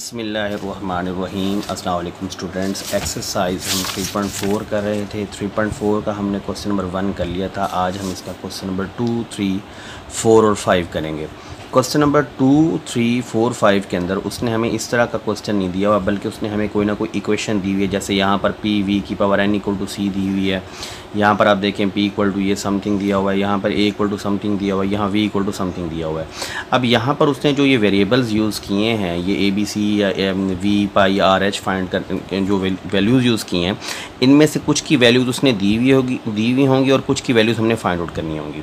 बिस्मिल्लाहिर्रहमानिर्रहीम। अस्सलाम वालेकुम स्टूडेंट्स। एक्सरसाइज हम 3.4 कर रहे थे। 3.4 का हमने क्वेश्चन नंबर 1 कर लिया था। आज हम इसका क्वेश्चन नंबर 2, 3, 4 और 5 करेंगे। क्वेश्चन नंबर 2, 3, 4, 5 के अंदर उसने हमें इस तरह का क्वेश्चन नहीं दिया हुआ, बल्कि उसने हमें कोई ना कोई इक्वेशन दी हुई है। जैसे यहाँ पर पी वी की पावर n इक्वल टू सी दी हुई है। यहाँ पर आप देखें p इक्वल टू ये समथिंग दिया हुआ है, यहाँ पर a इक्वल टू समथिंग दिया हुआ है, यहाँ v इक्वल टू समथिंग दिया हुआ है। अब यहाँ पर उसने जो ये वेरिएबल्स यूज़ किए हैं, ये ABC या v पाई r h फाइंड कर जो वैल्यूज़ यूज़ किए हैं, इनमें से कुछ की वैल्यूज़ उसने दी हुई होंगी और कुछ की वैल्यूज़ हमने फाइंड आउट करनी होंगी।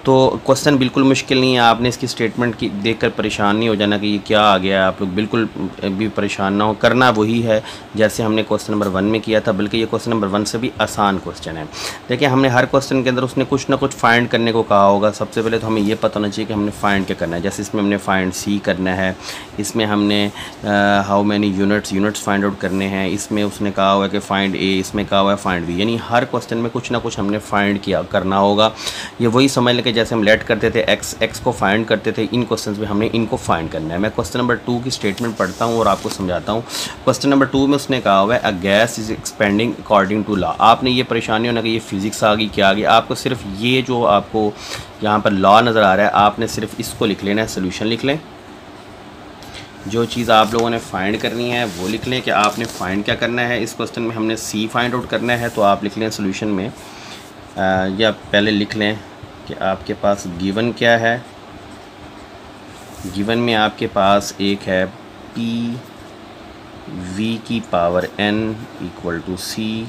तो क्वेश्चन बिल्कुल मुश्किल नहीं है। आपने इसकी स्टेटमेंट की देखकर परेशान नहीं हो जाना कि ये क्या आ गया है। आप लोग बिल्कुल भी परेशान ना हो, करना वही है जैसे हमने क्वेश्चन नंबर 1 में किया था, बल्कि ये क्वेश्चन नंबर 1 से भी आसान क्वेश्चन है। देखिए, हमने हर क्वेश्चन के अंदर उसने कुछ ना कुछ फाइंड करने को कहा होगा। सबसे पहले तो हमें ये पता होना चाहिए कि हमने फाइंड क्या करना है। जैसे इसमें हमने फाइंड सी करना है, इसमें हमने how many units find out करने हैं, इसमें उसने कहा हुआ है कि फाइंड ए, इसमें कहा हुआ है फाइंड बी। यानी हर क्वेश्चन में कुछ ना कुछ हमने फाइंड करना होगा। ये वही समझ लें कि जैसे हम लेट करते थे एक्स को फाइंड करते थे, इन क्वेश्चंस में हमने इनको फाइंड करना है। मैं क्वेश्चन नंबर 2 की स्टेटमेंट पढ़ता हूँ और आपको समझाता हूँ। क्वेश्चन नंबर 2 में उसने कहा हुआ है a gas is expanding according to law. आपने ये परेशानी होना कि ये फिज़िक्स आ गई, क्या आ गई। आपको सिर्फ ये जो आपको यहाँ पर लॉ नज़र आ रहा है, आपने सिर्फ इसको लिख लेना है, सोल्यूशन लिख लें। जो चीज़ आप लोगों ने फाइंड करनी है वो लिख लें कि आपने फाइंड क्या करना है। इस क्वेश्चन में हमने सी फाइंड आउट करना है, तो आप लिख लें सोल्यूशन में या पहले लिख लें कि आपके पास गिवन क्या है। गिवन में आपके पास एक है पी वी की पावर n इक्वल टू सी,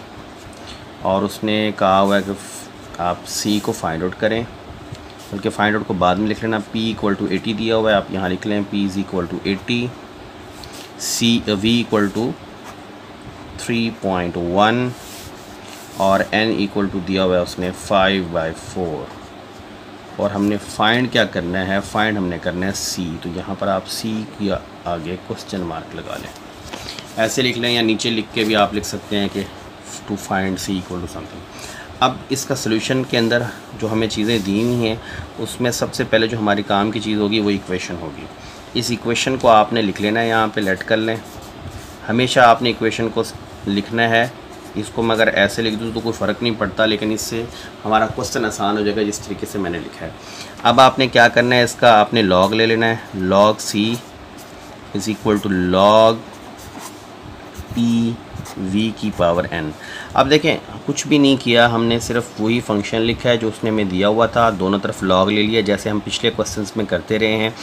और उसने कहा हुआ है कि आप c को फाइंड आउट करें, बल्कि फाइंड आउट को बाद में लिख लेना। p इक्वल टू 80 दिया हुआ है, आप यहाँ लिख लें p is equal to 80, v equal to 3.1 और n इक्वल टू दिया हुआ है उसने 5/4। और हमने फाइंड क्या करना है, फाइंड हमने करना है c। तो यहाँ पर आप c की आगे क्वेश्चन मार्क लगा लें, ऐसे लिख लें, या नीचे लिख के भी आप लिख सकते हैं कि to find c equal to something. अब इसका सोल्यूशन के अंदर जो हमें चीज़ें दी हुई हैं, उसमें सबसे पहले जो हमारी काम की चीज़ होगी वो इक्वेशन होगी। इस इक्वेशन को आपने लिख लेना है, यहाँ पे लेट कर लें। हमेशा आपने इक्वेशन को लिखना है। इसको मैं अगर ऐसे लिख दूँ तो कोई फ़र्क नहीं पड़ता, लेकिन इससे हमारा क्वेश्चन आसान हो जाएगा जिस तरीके से मैंने लिखा है। अब आपने क्या करना है, इसका आपने लॉग ले लेना है। Log C is equal to log P V की पावर n। अब देखें, कुछ भी नहीं किया हमने, सिर्फ वही फंक्शन लिखा है जो उसने हमें दिया हुआ था। दोनों तरफ लॉग ले लिया, जैसे हम पिछले क्वेश्चंस में करते रहे हैं।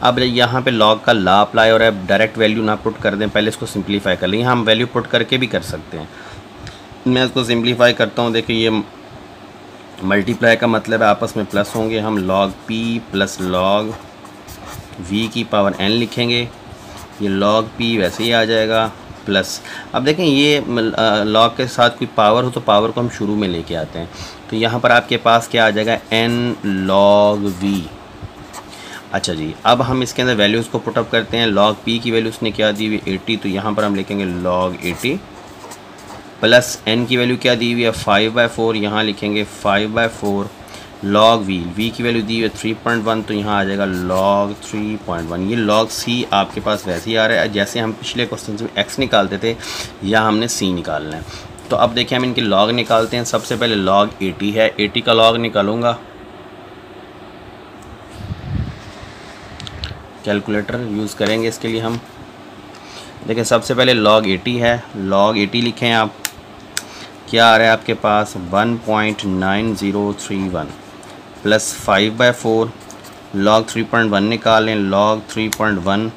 अब यहाँ पे लॉग का लॉ अप्लाई हो रहा है। डायरेक्ट वैल्यू ना पुट कर दें, पहले इसको सिंप्लीफाई कर लें। यहाँ हम वैल्यू पुट करके भी कर सकते हैं। मैं इसको सिंप्लीफाई करता हूँ। देखिए, ये मल्टीप्लाई का मतलब है आपस में प्लस होंगे। हम log P plus log V की पावर n लिखेंगे। ये लॉग पी वैसे ही आ जाएगा प्लस। अब देखें, ये लॉग के साथ कोई पावर हो तो पावर को हम शुरू में लेके आते हैं। तो यहाँ पर आपके पास क्या आ जाएगा, n log v। अच्छा जी, अब हम इसके अंदर वैल्यूज़ को पुटअप करते हैं। लॉग p की वैल्यू उसने क्या दी हुई, 80, तो यहाँ पर हम लिखेंगे log 80 प्लस n की वैल्यू क्या दी हुई है, 5/4, यहाँ लिखेंगे 5/4। लॉग v की वैल्यू दी हुई है 3.1, तो यहाँ आ जाएगा log 3.1। ये log c आपके पास वैसे ही आ रहा है जैसे हम पिछले क्वेश्चन में x निकालते थे, या हमने c निकालना है। तो अब देखिए, हम इनके log निकालते हैं। सबसे पहले log 80 है, 80 का log निकालूंगा। कैलकुलेटर यूज़ करेंगे इसके लिए हम। देखिए, सबसे पहले log 80 है, log 80 लिखें आप। क्या आ रहा है आपके पास, 1.9031 प्लस 5/4। log 3.1 निकालें। log 3.1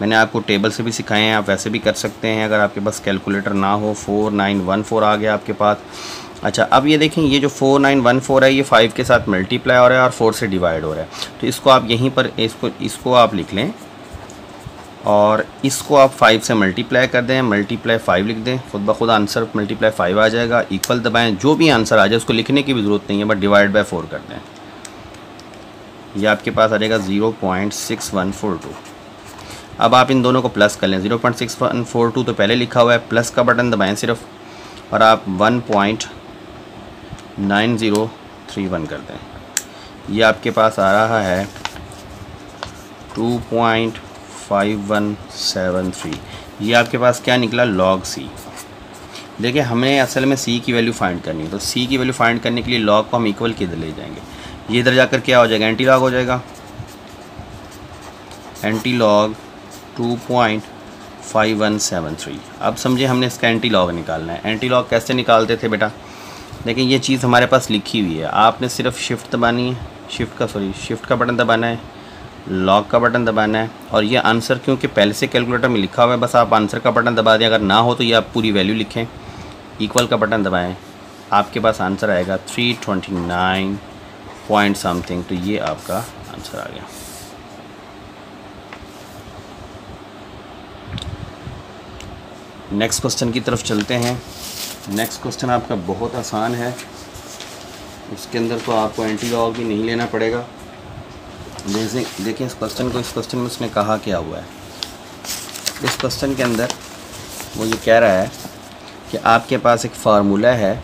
मैंने आपको टेबल से भी सिखाए हैं, आप वैसे भी कर सकते हैं अगर आपके पास कैलकुलेटर ना हो। 4914 आ गया आपके पास। अच्छा, अब ये देखें, ये जो 4914 है, ये 5 के साथ मल्टीप्लाई हो रहा है और 4 से डिवाइड हो रहा है। तो इसको आप यहीं पर इसको आप लिख लें, और इसको आप 5 से मल्टीप्लाई कर दें। मल्टीप्लाई 5 लिख दें, खुद ब खुद आंसर मल्टीप्लाई 5 आ जाएगा। इक्वल दबाएं, जो भी आंसर आ जाए उसको लिखने की भी ज़रूरत नहीं है, बट डिवाइड बाय 4 कर दें। ये आपके पास आ जाएगा 0.6142। अब आप इन दोनों को प्लस कर लें। 0.6142 तो पहले लिखा हुआ है, प्लस का बटन दबाएं सिर्फ, और आप 1.9031 कर दें। ये आपके पास आ रहा है 2.5 5173, ये आपके पास क्या निकला, log c। देखिए हमें असल में c की वैल्यू फाइंड करनी है, तो c की वैल्यू फाइंड करने के लिए log को हम इक्वल किधर ले जाएंगे, ये इधर जाकर क्या हो जाएगा, एंटी लॉग हो जाएगा, एंटी लॉग 2.5173। अब समझे हमने इसका एंटी लॉग निकालना है। एंटी लॉग कैसे निकालते थे बेटा, देखिए ये चीज़ हमारे पास लिखी हुई है, आपने सिर्फ शिफ्ट दबानी है, शिफ्ट का बटन दबाना है, लॉग का बटन दबाना है, और ये आंसर क्योंकि पहले से कैलकुलेटर में लिखा हुआ है, बस आप आंसर का बटन दबा दें, अगर ना हो तो ये आप पूरी वैल्यू लिखें, इक्वल का बटन दबाएं, आपके पास आंसर आएगा 329 पॉइंट समथिंग, तो ये आपका आंसर आ गया। नेक्स्ट क्वेश्चन की तरफ चलते हैं। नेक्स्ट क्वेश्चन आपका बहुत आसान है, उसके अंदर तो आपको एंटी लॉग भी नहीं लेना पड़ेगा। जैसे देखिए इस क्वेश्चन में उसने कहा क्या हुआ है, इस क्वेश्चन के अंदर वो ये कह रहा है कि आपके पास एक फार्मूला है,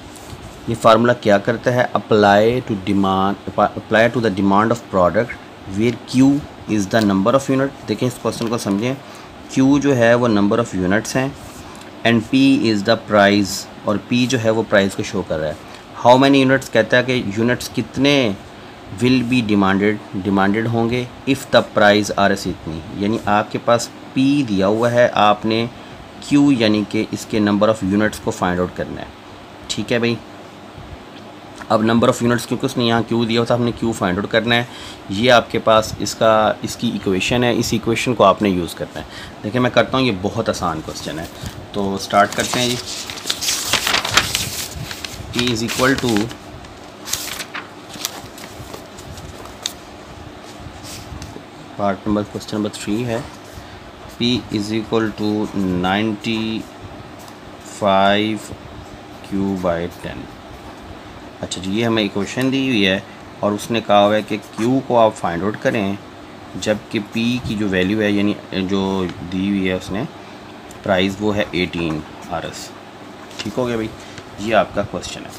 ये फार्मूला क्या करता है, apply to the demand of product where Q is the number of unit. देखें इस क्वेश्चन को समझें, क्यू जो है वो नंबर ऑफ़ यूनिट्स हैं, and P is the price, और पी जो है वो प्राइस को शो कर रहा है। हाउ मैनी यूनिट्स, कहता है कि यूनिट्स कितने विल बी डिमांडेड होंगे if the price R S इतनी, यानी आपके पास पी दिया हुआ है, आपने क्यू यानी कि इसके नंबर ऑफ़ यूनिट्स को फाइंड आउट करना है। ठीक है भाई, अब नंबर ऑफ़ यूनिट्स क्योंकि उसने यहाँ क्यू दिया होता है, हमने क्यू फाइंड आउट करना है। ये आपके पास इसकी इक्वेशन है, इस इक्वेशन को आपने यूज़ करना है। देखिए मैं करता हूँ, ये बहुत आसान क्वेश्चन है, तो स्टार्ट करते हैं जी। P is equal to part number question number 3 है, P is equal to 95Q/10। अच्छा जी, ये हमें इक्वेशन दी हुई है और उसने कहा हुआ है कि Q को आप फाइंड आउट करें, जबकि P की जो वैल्यू है यानी जो दी हुई है उसने प्राइस वो है 18 RS। ठीक हो गया भाई, ये आपका क्वेश्चन है।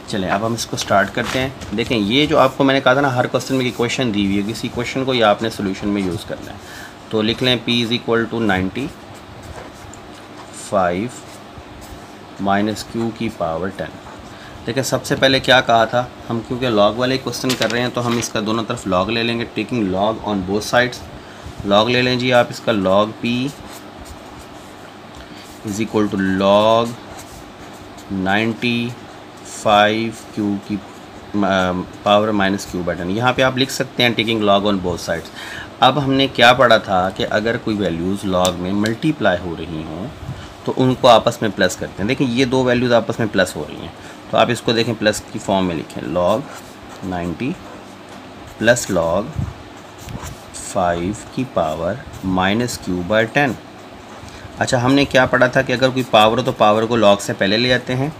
चलें अब हम इसको स्टार्ट करते हैं। देखें ये जो आपको मैंने कहा था ना, हर क्वेश्चन में इक्वेशन दी हुई है, किसी क्वेश्चन को ये आपने सोल्यूशन में यूज़ करना है। तो लिख लें P is equal to 95 minus Q की पावर 10। देखिए सबसे पहले क्या कहा था हम, क्योंकि लॉग वाले क्वेश्चन कर रहे हैं तो हम इसका दोनों तरफ लॉग ले लेंगे, taking log on both sides. Log ले लें जी आप इसका, log P is equal to log 95Q की पावर माइनस Q/10। यहाँ पे आप लिख सकते हैं taking log on both sides. अब हमने क्या पढ़ा था कि अगर कोई वैल्यूज़ लॉग में मल्टीप्लाई हो रही हों तो उनको आपस में प्लस करते हैं। देखिए ये दो वैल्यूज़ आपस में प्लस हो रही हैं, तो आप इसको देखें प्लस की फॉर्म में लिखें, log 90 प्लस log 5 की पावर माइनस Q/10। अच्छा हमने क्या पढ़ा था कि अगर कोई पावर हो तो पावर को log से पहले ले जाते हैं,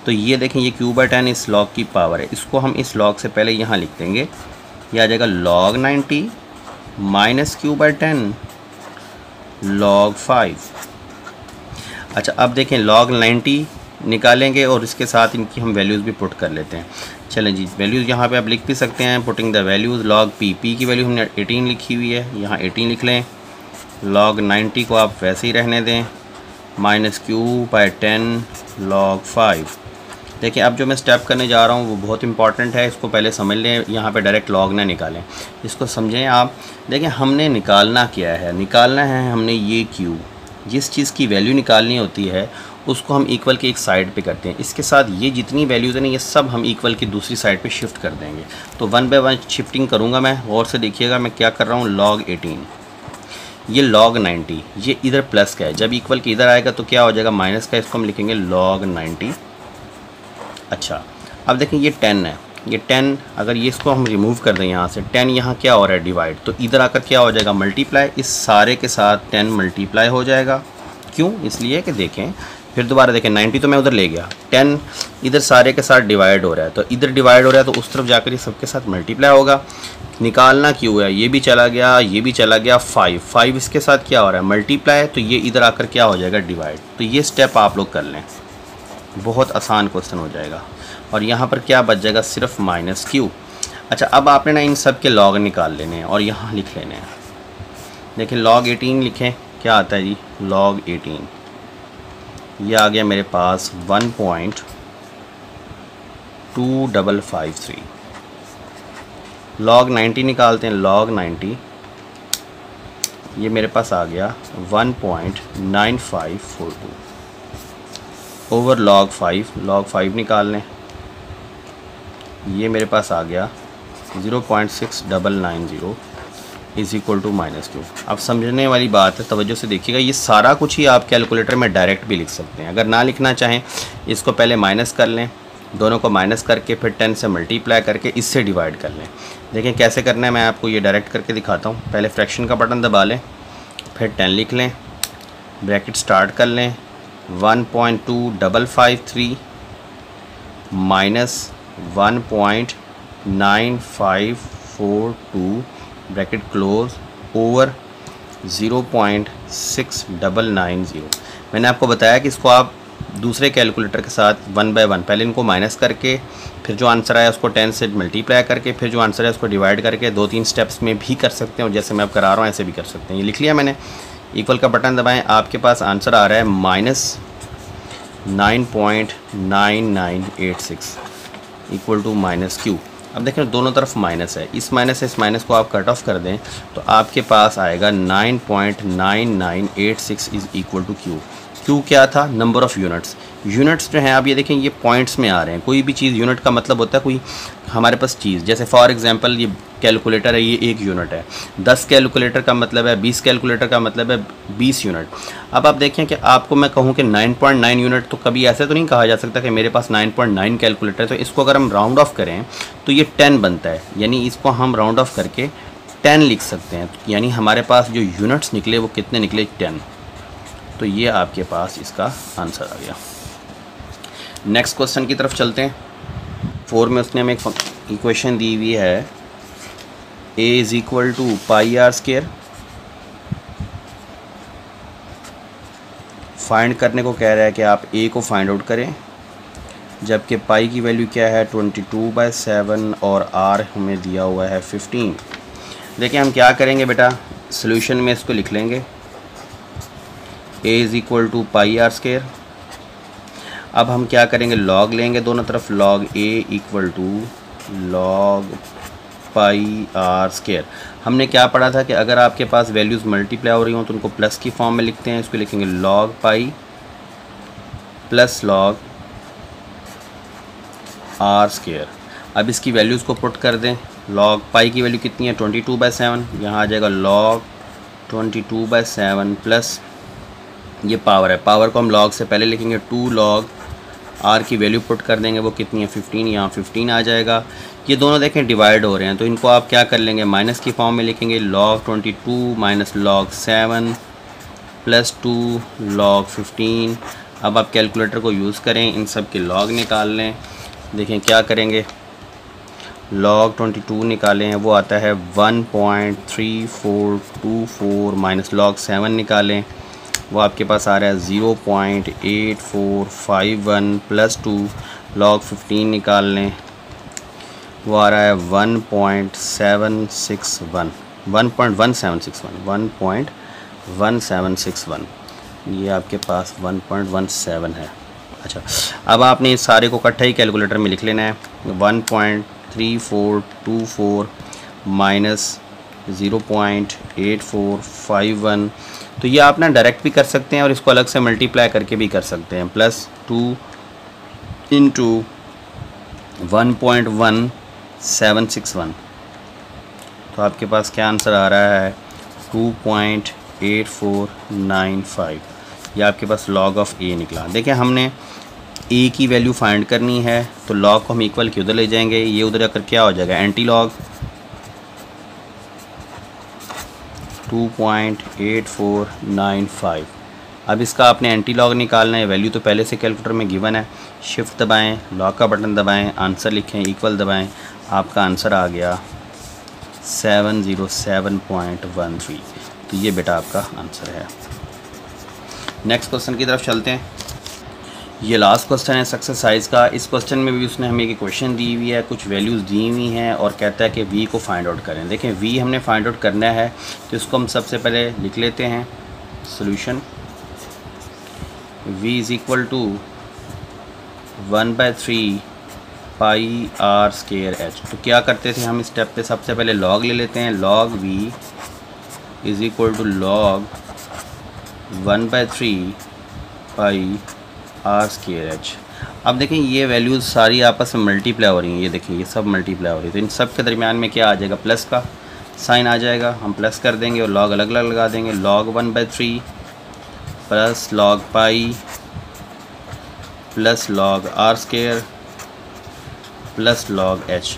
तो ये देखें ये Q/10 इस log की पावर है, इसको हम इस log से पहले यहाँ लिख देंगे, ये आ जाएगा log 90 माइनस Q/10 log 5। अच्छा अब देखें log 90 निकालेंगे और इसके साथ इनकी हम वैल्यूज़ भी पुट कर लेते हैं। चलें जी, वैल्यूज़ यहाँ पे आप लिख भी सकते हैं, putting the values log P की वैल्यू हमने 18 लिखी हुई है, यहाँ 18 लिख लें। log 90 को आप वैसे ही रहने दें, माइनस Q/10 log 5। देखिए अब जो मैं स्टेप करने जा रहा हूँ वो बहुत इंपॉर्टेंट है, इसको पहले समझ लें, यहाँ पे डायरेक्ट लॉग ना निकालें, इसको समझें आप। देखिए हमने निकालना क्या है, निकालना है हमने ये Q, जिस चीज़ की वैल्यू निकालनी होती है उसको हम इक्वल के एक साइड पे करते हैं, इसके साथ ये जितनी वैल्यूज़ हैं ना ये सब हम इक्वल की दूसरी साइड पे शिफ्ट कर देंगे। तो 1 बाय 1 शिफ्टिंग करूँगा मैं, और से देखिएगा मैं क्या कर रहा हूँ। log 18, ये log 90, ये इधर प्लस का है, जब इक्वल के इधर आएगा तो क्या हो जाएगा, माइनस का, इसको हम लिखेंगे log 90। अच्छा अब देखें ये 10 है, ये 10 अगर ये इसको हम रिमूव कर दें यहाँ से, 10 यहाँ क्या हो रहा है, डिवाइड, तो इधर आकर क्या हो जाएगा, मल्टीप्लाई, इस सारे के साथ 10 मल्टीप्लाई हो जाएगा। क्यों, इसलिए कि देखें फिर दोबारा देखें 90 तो मैं उधर ले गया, 10 इधर सारे के साथ डिवाइड हो रहा है, तो इधर डिवाइड हो रहा है तो उस तरफ जाकर ये सबके साथ मल्टीप्लाई होगा। निकालना क्यों है, ये भी चला गया, ये भी चला गया, 5 इसके साथ क्या हो रहा है, मल्टीप्लाई, तो ये इधर आकर क्या हो जाएगा, डिवाइड। तो ये स्टेप आप लोग कर लें, बहुत आसान क्वेश्चन हो जाएगा। और यहाँ पर क्या बच जाएगा, सिर्फ माइनस Q। अच्छा अब आपने ना इन सब के लॉग निकाल लेने हैं और यहाँ लिख लेने हैं। देखिए log 18 लिखें, क्या आता है जी, log 18, ये आ गया मेरे पास 1.2553। log 90 निकालते हैं, log 90, ये मेरे पास आ गया 1.9542 ओवर log 5 निकाल लें, ये मेरे पास आ गया 0.6990 इज़ इक्वल टू -q। अब समझने वाली बात है, तवज्जो से देखिएगा, ये सारा कुछ ही आप कैलकुलेटर में डायरेक्ट भी लिख सकते हैं। अगर ना लिखना चाहें, इसको पहले माइनस कर लें, दोनों को माइनस करके फिर 10 से मल्टीप्लाई करके इससे डिवाइड कर लें। देखें कैसे करना है, मैं आपको ये डायरेक्ट करके दिखाता हूँ। पहले फ्रैक्शन का बटन दबा लें, फिर 10 लिख लें, ब्रैकेट स्टार्ट कर लें, 1.2553 माइनस 1.9542 ब्रैकेट क्लोज ओवर 0.6990। मैंने आपको बताया कि इसको आप दूसरे कैलकुलेटर के साथ 1 बाय 1 पहले इनको माइनस करके फिर जो आंसर आया उसको 10 से मल्टीप्लाई करके फिर जो आंसर है उसको डिवाइड करके 2-3 स्टेप्स में भी कर सकते हैं, और जैसे मैं अब करा रहा हूँ ऐसे भी कर सकते हैं। ये लिख लिया मैंने, इक्वल का बटन दबाएं, आपके पास आंसर आ रहा है -9.9986 इक्वल टू -q। अब देखें दोनों तरफ माइनस है, इस माइनस से इस माइनस को आप कट ऑफ कर दें तो आपके पास आएगा 9.9986 is equal to q। q क्या था, नंबर ऑफ़ यूनिट्स। यूनिट्स जो हैं आप ये देखें ये पॉइंट्स में आ रहे हैं। कोई भी चीज़ यूनिट का मतलब होता है कोई हमारे पास चीज़, जैसे फॉर एग्जांपल ये कैलकुलेटर है, ये 1 यूनिट है। 10 कैलकुलेटर का मतलब है 20 कैलकुलेटर का मतलब है 20 यूनिट। अब आप देखें कि आपको मैं कहूँ कि 9.9 यूनिट, तो कभी ऐसे तो नहीं कहा जा सकता कि मेरे पास 9.9 कैलकुलेटर है। तो इसको अगर हम राउंड ऑफ करें तो ये 10 बनता है, यानी इसको हम राउंड ऑफ करके 10 लिख सकते हैं। यानी हमारे पास जो यूनिट्स निकले वो कितने निकले, 10। तो ये आपके पास इसका आंसर आ गया। नेक्स्ट क्वेश्चन की तरफ चलते हैं। 4 में उसने हमें एक इक्वेशन दी हुई है, a is equal to pi R square. Find करने को कह रहा है कि आप a को फाइंड आउट करें, जबकि पाई की वैल्यू क्या है 22/7 और r हमें दिया हुआ है 15। देखिए हम क्या करेंगे बेटा, सॉल्यूशन में इसको लिख लेंगे, a is equal to pi R square. अब हम क्या करेंगे, लॉग लेंगे दोनों तरफ, log a equal to log pi R square. हमने क्या पढ़ा था कि अगर आपके पास वैल्यूज़ मल्टीप्लाई हो रही हों तो उनको प्लस की फॉर्म में लिखते हैं। इसको लिखेंगे log pi plus log are square. अब इसकी वैल्यूज़ को पुट कर दें, लॉग पाई की वैल्यू कितनी है 22/7, यहाँ आ जाएगा लॉग 22/7 प्लस ये पावर है, पावर को हम लॉग से पहले लिखेंगे 2 लॉग आर की वैल्यू पुट कर देंगे, वो कितनी है 15, यहाँ 15 आ जाएगा। ये दोनों देखें डिवाइड हो रहे हैं तो इनको आप क्या कर लेंगे, माइनस की फॉर्म में लिखेंगे, log 22 minus log 7 plus 2 log 15। अब आप कैलकुलेटर को यूज़ करें, इन सब के log निकाल लें। देखें क्या करेंगे, log 22 निकालें, वो आता है 1.3424 माइनस log 7 निकालें, वो आपके पास आ रहा है 0.8451 प्लस 2 log 15 निकाल लें, वो आ रहा है 1.1761 ये आपके पास 1.17 है। अच्छा, अब आपने इस सारे को इकट्ठा ही कैलकुलेटर में लिख लेना है, 1.3424 माइनस 0.8451। तो ये आप ना डायरेक्ट भी कर सकते हैं और इसको अलग से मल्टीप्लाई करके भी कर सकते हैं, प्लस 2 इंटू 1.1761। तो आपके पास क्या आंसर आ रहा है 2.8495। ये आपके पास log ऑफ a निकला। देखिए हमने a की वैल्यू फाइंड करनी है तो log को हम इक्वल के उधर ले जाएंगे, ये उधर जाकर क्या हो जाएगा एंटी लॉग 2.8495। अब इसका आपने एंटी लॉग निकालना है, वैल्यू तो पहले से कैलकुलेटर में गिवन है, शिफ्ट दबाएं, लॉग का बटन दबाएं, आंसर लिखें, इक्वल दबाएं, आपका आंसर आ गया 707.13। तो ये बेटा आपका आंसर है। नेक्स्ट क्वेश्चन की तरफ चलते हैं। ये लास्ट क्वेश्चन है एक्सरसाइज का। इस क्वेश्चन में भी उसने हमें एक क्वेश्चन दी हुई है, कुछ वैल्यूज़ दी हुई हैं और कहता है कि v को फाइंड आउट करें। देखें v हमने फाइंड आउट करना है तो इसको हम सबसे पहले लिख लेते हैं solution. v is equal to 1/3 pi r square h। तो क्या करते थे हम इस स्टेप पे, सबसे पहले log ले लेते हैं। log v is equal to log 1/3 pi r square h। अब देखें ये वैल्यूज़ सारी आपस में मल्टीप्लाई हो रही हैं, ये देखें ये सब मल्टीप्लाई हो रही है। तो इन सब के दरमियान में क्या आ जाएगा, प्लस का साइन आ जाएगा। हम प्लस कर देंगे और log अलग अलग लगा देंगे। log 1/3 plus log pi plus log r square plus log h।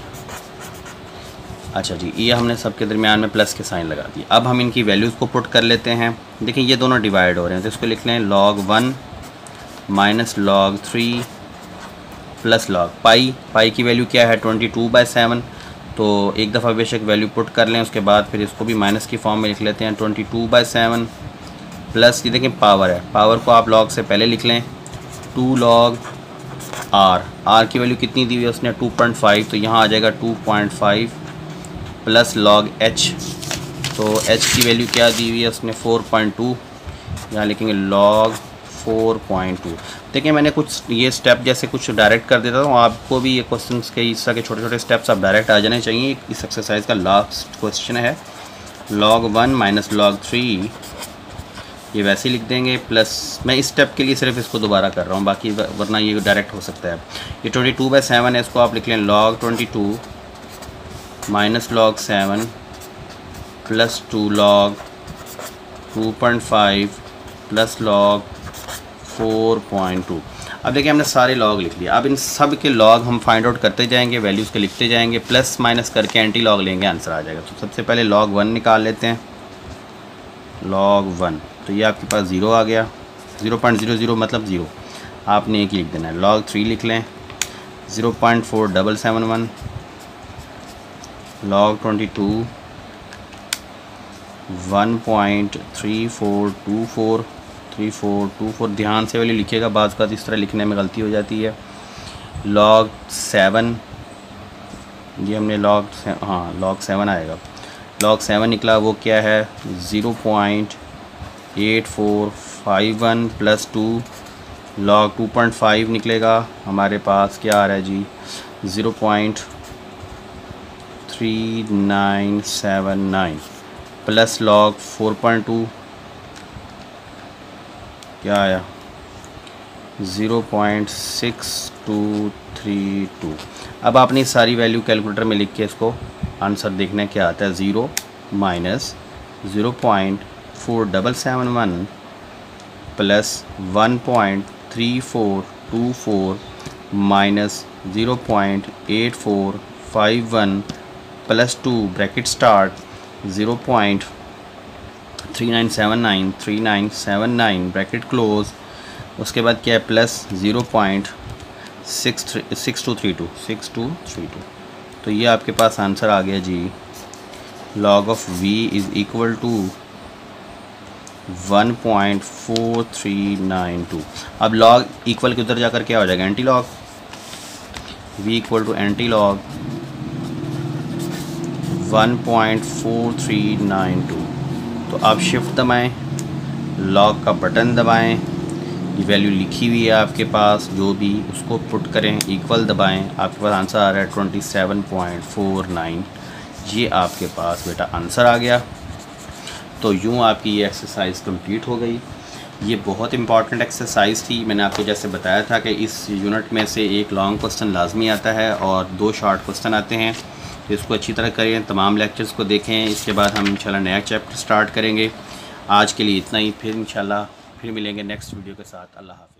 अच्छा जी, ये हमने सबके दरमियान में प्लस के साइन लगा दिए। अब हम इनकी वैल्यूज़ को पुट कर लेते हैं। देखिए ये दोनों डिवाइड हो रहे हैं तो इसको लिख लें log 1 minus log 3 plus log पाई की वैल्यू क्या है 22/7। तो एक दफ़ा बेशक वैल्यू पुट कर लें, उसके बाद फिर इसको भी माइनस की फॉर्म में लिख लेते हैं 22/7 प्लस ये देखें पावर है, पावर को आप log से पहले लिख लें 2 log r की वैल्यू कितनी दी हुई है उसने 2.5, तो यहाँ आ जाएगा 2.5 प्लस log h। तो h की वैल्यू क्या दी हुई है उसने 4.2, यहाँ लिखेंगे log 4.2। देखिए मैंने कुछ ये स्टेप जैसे कुछ डायरेक्ट कर देता हूँ, आपको भी ये क्वेश्चंस के इस तरह के छोटे छोटे स्टेप्स आप डायरेक्ट आ जाने चाहिए। इस एक्सरसाइज का लास्ट क्वेश्चन है log 1 माइनस log 3, ये वैसे ही लिख देंगे प्लस, मैं इस स्टेप के लिए सिर्फ इसको दोबारा कर रहा हूँ, बाकी वरना ये डायरेक्ट हो सकता है। ये 22/7 है, इसको आप लिख लें log 22 minus log 7 plus 2 log 2.5 plus log 4.2। अब देखिए हमने सारे लॉग लिख लिए। अब इन सब के लॉग हम फाइंड आउट करते जाएंगे, वैल्यूज़ के लिखते जाएंगे, प्लस माइनस करके एंटी लॉग लेंगे, आंसर आ जाएगा। तो सबसे पहले log 1 निकाल लेते हैं। log 1 तो ये आपके पास 0 आ गया, 0.00 मतलब 0, आपने एक ही लिख देना है। log 3 लिख लें 0.4771, log 22 1.3424, ध्यान से वैल्यू लिखिएगा, बाज़ का इस तरह लिखने में गलती हो जाती है। log 7, ये हमने log 7 आएगा। log 7 निकला, वो क्या है 0.8451 प्लस 2, log 2.5 निकलेगा हमारे पास क्या आ रहा है जी 0.3979 प्लस log 4.2 क्या आया 0.6232। अब आपने सारी वैल्यू कैलकुलेटर में लिख के इसको आंसर देखना है क्या आता है। 0 minus 0.4771 plus 1.3424 minus 0.8451 plus 2 bracket start 0.3979 bracket close, उसके बाद क्या है प्लस 0.6232। तो ये आपके पास आंसर आ गया जी। log of v is equal to 1.4392। अब log इक्वल के उधर जाकर क्या हो जाएगा anti log, v equal to anti log 1.4392। तो आप शिफ्ट दबाएं, लॉग का बटन दबाएं, ये वैल्यू लिखी हुई है आपके पास जो भी, उसको पुट करें, इक्वल दबाएं, आपके पास आंसर आ रहा है 27.49। ये आपके पास बेटा आंसर आ गया। तो यूँ आपकी ये एक्सरसाइज कंप्लीट हो गई। ये बहुत इंपॉर्टेंट एक्सरसाइज थी। मैंने आपको जैसे बताया था कि इस यूनिट में से एक लॉन्ग क्वेश्चन लाजमी आता है और 2 शॉर्ट क्वेश्चन आते हैं। तो इसको अच्छी तरह करें, तमाम लेक्चर्स को देखें। इसके बाद हम इंशाल्लाह नया चैप्टर स्टार्ट करेंगे। आज के लिए इतना ही, फिर इंशाल्लाह फिर मिलेंगे नेक्स्ट वीडियो के साथ। अल्लाह हाफ़िज़।